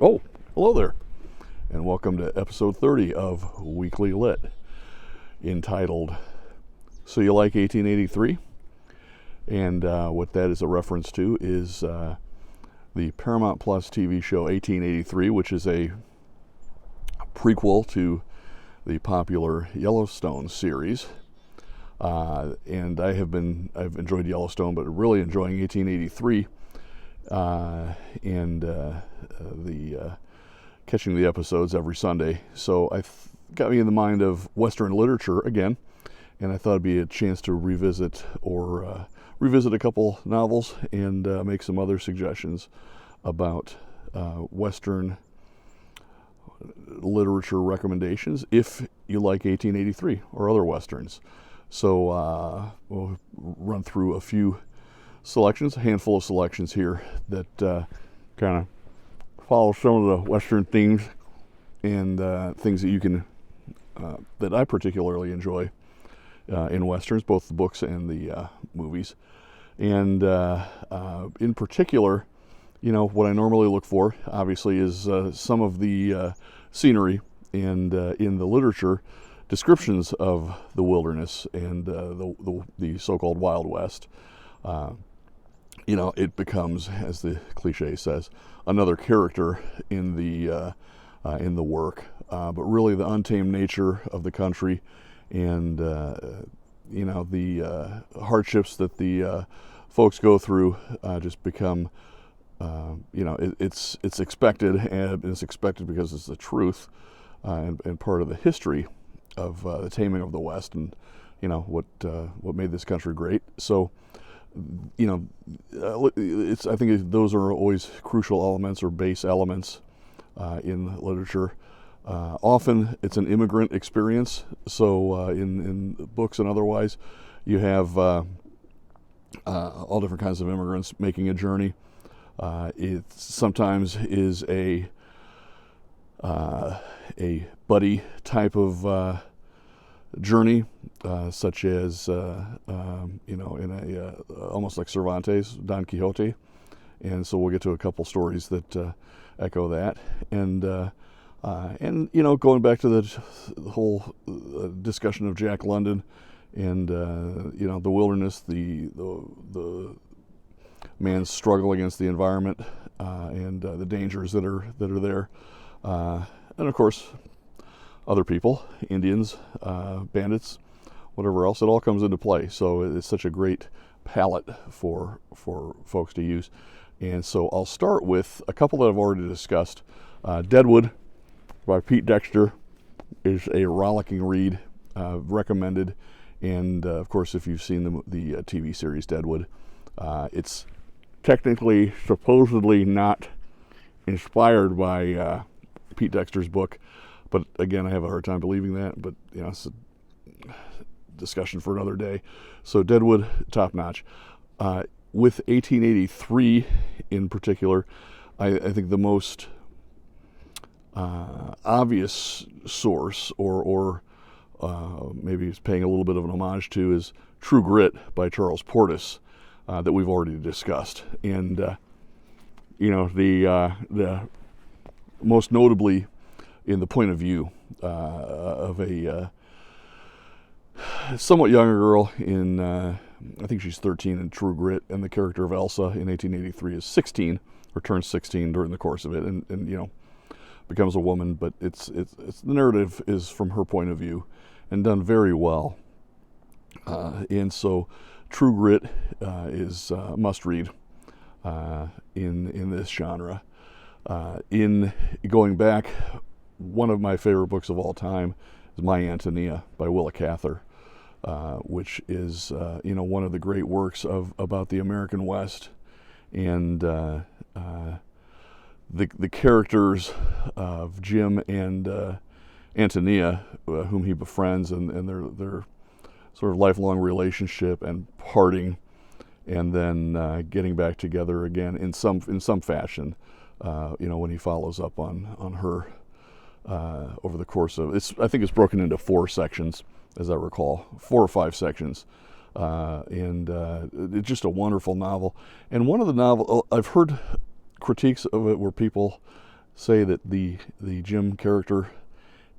Oh, hello there, and welcome to episode 30 of Weekly Lit, entitled So You Like 1883? And what that is a reference to is the Paramount Plus TV show 1883, which is a prequel to the popular Yellowstone series. And I've enjoyed Yellowstone, but really enjoying 1883. Catching the episodes every Sunday. So got me in the mind of Western literature again, and I thought it'd be a chance to revisit a couple novels and make some other suggestions about Western literature recommendations if you like 1883 or other Westerns. So we'll run through a handful of selections here that kind of follow some of the Western themes and things that you can that I particularly enjoy in Westerns, both the books and the movies. And in particular, what I normally look for, obviously, is some of the scenery and in the literature descriptions of the wilderness and the so-called Wild West. It becomes, as the cliche says, another character in the work. But really, the untamed nature of the country and the hardships that the folks go through just become, it's expected, and it's expected because it's the truth and part of the history of the taming of the West and what made this country great. So. I think those are always crucial elements or base elements in literature. Often it's an immigrant experience. So in books and otherwise, you have all different kinds of immigrants making a journey. It sometimes is a buddy type of journey, such as in almost like Cervantes, Don Quixote, and so we'll get to a couple stories that echo that, and going back to the whole discussion of Jack London and the wilderness, the man's struggle against the environment and the dangers that are there, and of course other people, Indians, bandits, whatever else, it all comes into play. So it's such a great palette for folks to use. And so I'll start with a couple that I've already discussed. Deadwood by Pete Dexter is a rollicking read, recommended. And of course, if you've seen the TV series Deadwood, it's technically, supposedly not inspired by Pete Dexter's book. But again, I have a hard time believing that. But it's a discussion for another day. So Deadwood, top notch. With 1883 in particular, I think the most obvious source, or maybe it's paying a little bit of an homage to, is True Grit by Charles Portis, that we've already discussed. And the most notably in the point of view of a somewhat younger girl in, I think she's 13 in True Grit, and the character of Elsa in 1883 is 16, or turns 16 during the course of it, and becomes a woman, but it's the narrative is from her point of view, and done very well. And so True Grit is must read in this genre. In going back, one of my favorite books of all time is My Antonia by Willa Cather, which is one of the great works about the American West, and the characters of Jim and Antonia, whom he befriends, and their sort of lifelong relationship and parting, and then getting back together again in some fashion. When he follows up on her. Over the course of I think it's broken into 4 sections, as I recall, 4 or 5 sections, and it's just a wonderful novel. And one of the I've heard critiques of it where people say that the Jim character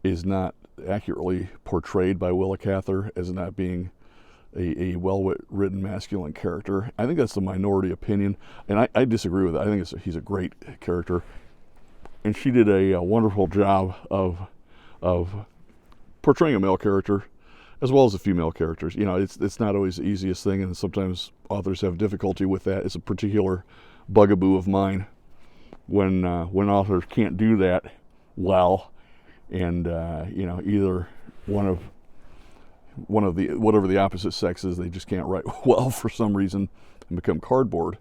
is not accurately portrayed by Willa Cather as not being a well-written masculine character. I think that's the minority opinion, and I disagree with it. I think he's a great character, and she did a wonderful job of portraying a male character as well as the female characters. You know, it's not always the easiest thing, and sometimes authors have difficulty with that. It's a particular bugaboo of mine when authors can't do that well, and you know, either one of the whatever the opposite sex is, they just can't write well for some reason and become cardboard.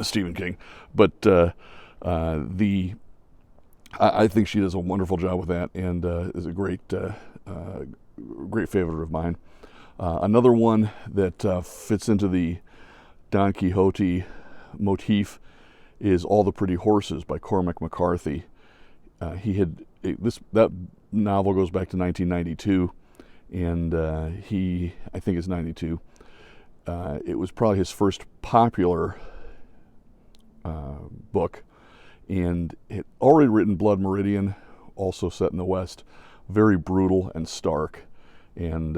Stephen King, but I think she does a wonderful job with that, and is a great favorite of mine. Another one that fits into the Don Quixote motif is All the Pretty Horses by Cormac McCarthy. That novel goes back to 1992, and I think it's 92. It was probably his first popular book, and it already written Blood Meridian, also set in the West, very brutal and stark, and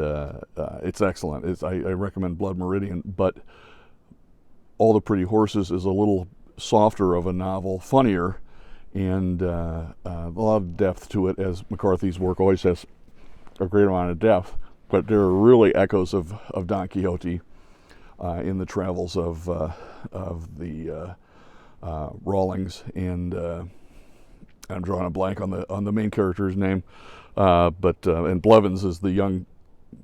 it's excellent. I recommend Blood Meridian, but All the Pretty Horses is a little softer of a novel, funnier, and a lot of depth to it, as McCarthy's work always has a great amount of depth, but there are really echoes of Don Quixote in the travels of the Rawlings, and I'm drawing a blank on the main character's name, and Blevins is the young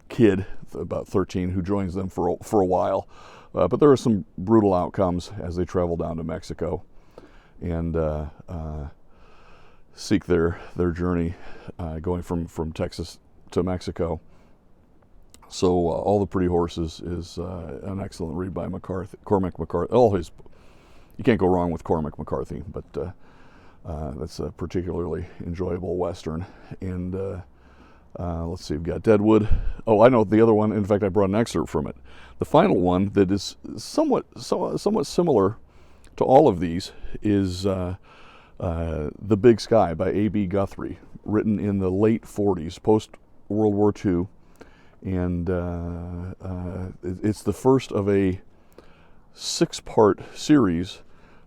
kid, about 13, who joins them for a while, but there are some brutal outcomes as they travel down to Mexico and seek their journey going from Texas to Mexico. So All the Pretty Horses is an excellent read by Cormac McCarthy. You can't go wrong with Cormac McCarthy, but that's a particularly enjoyable Western. And let's see, we've got Deadwood. Oh, I know the other one. In fact, I brought an excerpt from it. The final one that is somewhat similar to all of these is The Big Sky by Ab Guthrie, written in the late 40s, post-World War II. And it's the first of a 6-part series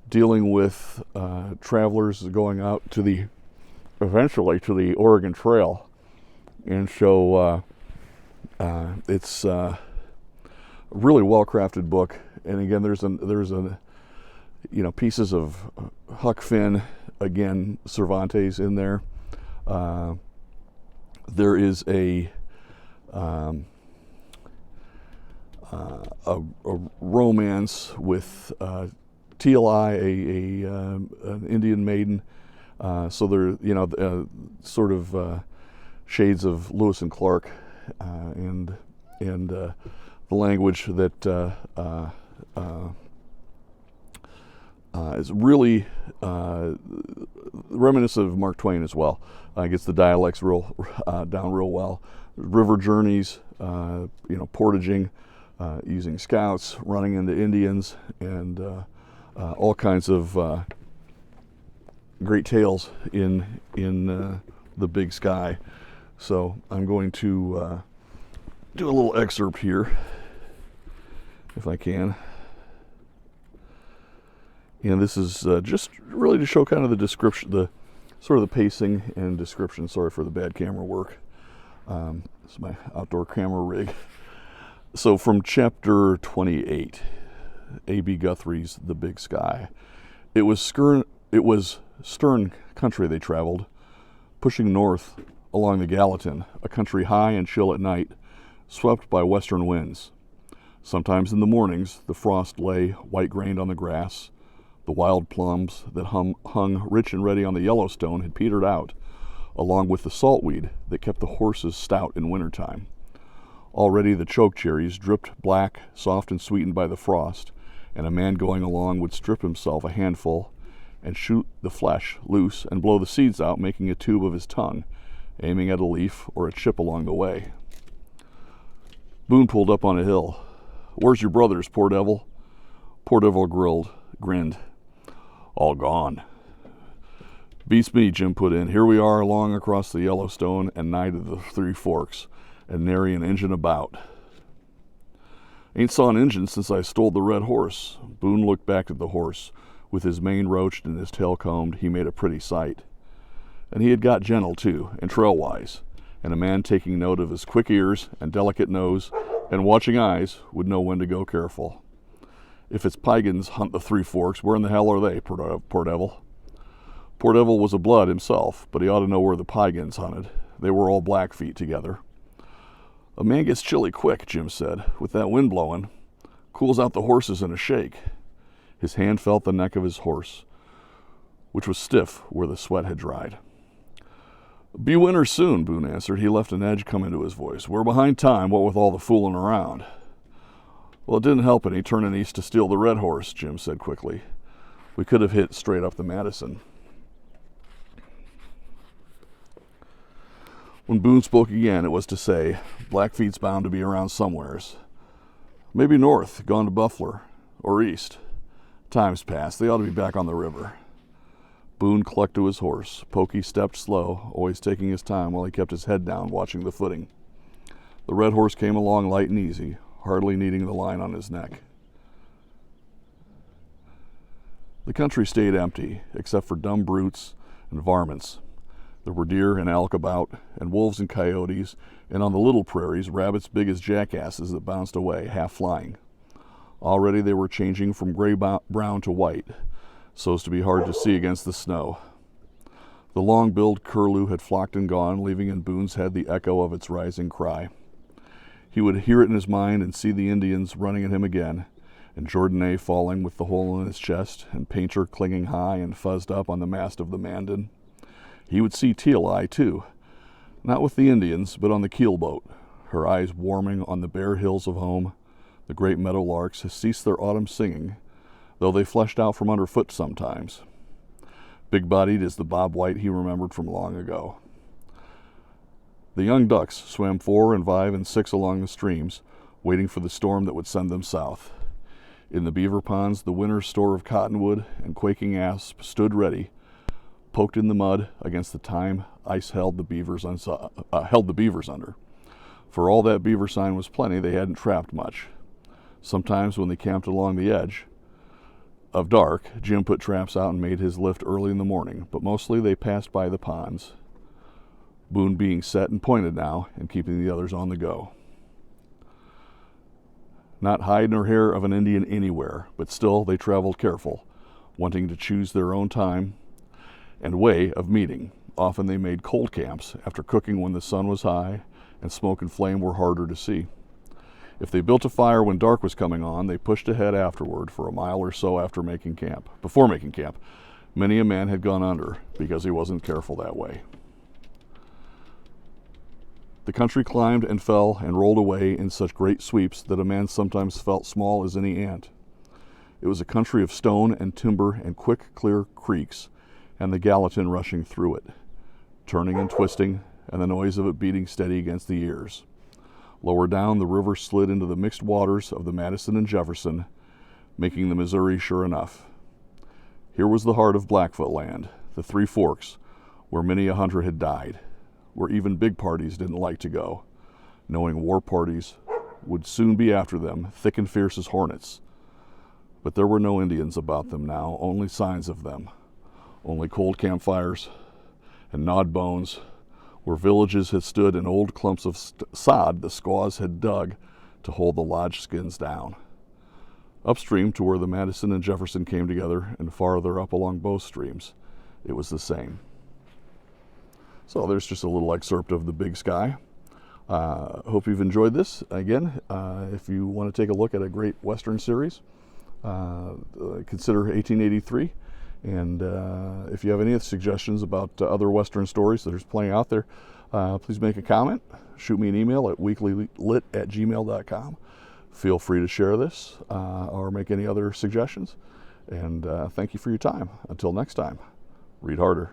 dealing with travelers going out eventually to the Oregon Trail. And so it's a really well-crafted book. And again, there's pieces of Huck Finn, again, Cervantes in there. There is a romance with Teali, an Indian maiden. So there, sort of shades of Lewis and Clark, and the language that is really reminiscent of Mark Twain as well. Gets the dialects down real well. River journeys, portaging, using scouts, running into Indians, and all kinds of great tales in The Big Sky. So I'm going to do a little excerpt here, if I can. And this is just really to show kind of the description, the sort of the pacing and description. Sorry for the bad camera work. This is my outdoor camera rig. So from chapter 28, A.B. Guthrie's The Big Sky. It was stern country they traveled, pushing north along the Gallatin, a country high and chill at night, swept by western winds. Sometimes in the mornings, the frost lay white-grained on the grass. The wild plums that hung rich and ready on the Yellowstone had petered out, along with the saltweed that kept the horses stout in wintertime. Already the chokecherries dripped black, soft and sweetened by the frost, and a man going along would strip himself a handful and shoot the flesh loose and blow the seeds out, making a tube of his tongue, aiming at a leaf or a chip along the way. Boone pulled up on a hill. "Where's your brothers, poor devil?" Poor devil grinned. "All gone." Beats me, Jim put in. Here we are along across the Yellowstone and nigh to the Three Forks, and nary an Injun about. Ain't saw an Injun since I stole the red horse. Boone looked back at the horse. With his mane roached and his tail combed, he made a pretty sight. And he had got gentle, too, and trail-wise, and a man taking note of his quick ears and delicate nose and watching eyes would know when to go careful. If it's Piegans hunt the Three Forks, where in the hell are they, poor devil? Poor devil was a blood himself, but he ought to know where the Piegans hunted. They were all Blackfeet together. A man gets chilly quick, Jim said, with that wind blowing. Cools out the horses in a shake. His hand felt the neck of his horse, which was stiff where the sweat had dried. Be winter soon, Boone answered. He left an edge come into his voice. We're behind time, what with all the fooling around. Well, it didn't help any turning east to steal the red horse, Jim said quickly. We could have hit straight up the Madison. When Boone spoke again, it was to say, Blackfeet's bound to be around somewheres. Maybe north, gone to Buffalo, or east. Time's passed. They ought to be back on the river. Boone clucked to his horse. Pokey stepped slow, always taking his time while he kept his head down, watching the footing. The red horse came along light and easy, hardly needing the line on his neck. The country stayed empty, except for dumb brutes and varmints. There were deer and elk about, and wolves and coyotes, and on the little prairies, rabbits big as jackasses that bounced away, half flying. Already they were changing from gray-brown to white, so as to be hard to see against the snow. The long-billed curlew had flocked and gone, leaving in Boone's head the echo of its rising cry. He would hear it in his mind and see the Indians running at him again, and Jordanay falling with the hole in his chest, and Painter clinging high and fuzzed up on the mast of the Mandan. He would see Teal Eye, too, not with the Indians, but on the keel boat, her eyes warming on the bare hills of home. The great meadow larks had ceased their autumn singing, though they fleshed out from underfoot sometimes. Big-bodied as the bob white he remembered from long ago. The young ducks swam 4 and 5 and 6 along the streams, waiting for the storm that would send them south. In the beaver ponds, the winter's store of cottonwood and quaking asp stood ready, poked in the mud against the time ice held the beavers under. For all that beaver sign was plenty, they hadn't trapped much. Sometimes when they camped along the edge of dark, Jim put traps out and made his lift early in the morning, but mostly they passed by the ponds, Boone being set and pointed now and keeping the others on the go. Not hide nor hair of an Indian anywhere, but still they traveled careful, wanting to choose their own time and way of meeting. Often they made cold camps after cooking when the sun was high and smoke and flame were harder to see. If they built a fire when dark was coming on, they pushed ahead afterward for a mile or so before making camp. Many a man had gone under because he wasn't careful that way. The country climbed and fell and rolled away in such great sweeps that a man sometimes felt small as any ant. It was a country of stone and timber and quick, clear creeks, and the Gallatin rushing through it, turning and twisting, and the noise of it beating steady against the ears. Lower down, the river slid into the mixed waters of the Madison and Jefferson, making the Missouri sure enough. Here was the heart of Blackfoot land, the Three Forks, where many a hunter had died, where even big parties didn't like to go, knowing war parties would soon be after them, thick and fierce as hornets. But there were no Indians about them now, only signs of them, only cold campfires and gnawed bones, where villages had stood in old clumps of sod the squaws had dug to hold the lodge skins down. Upstream to where the Madison and Jefferson came together, and farther up along both streams, it was the same. So there's just a little excerpt of The Big Sky. Hope you've enjoyed this. Again, if you want to take a look at a great Western series, consider 1883. And if you have any suggestions about other Western stories, there's plenty out there. Please make a comment. Shoot me an email at weeklylit@gmail.com. Feel free to share this or make any other suggestions. And thank you for your time. Until next time, read harder.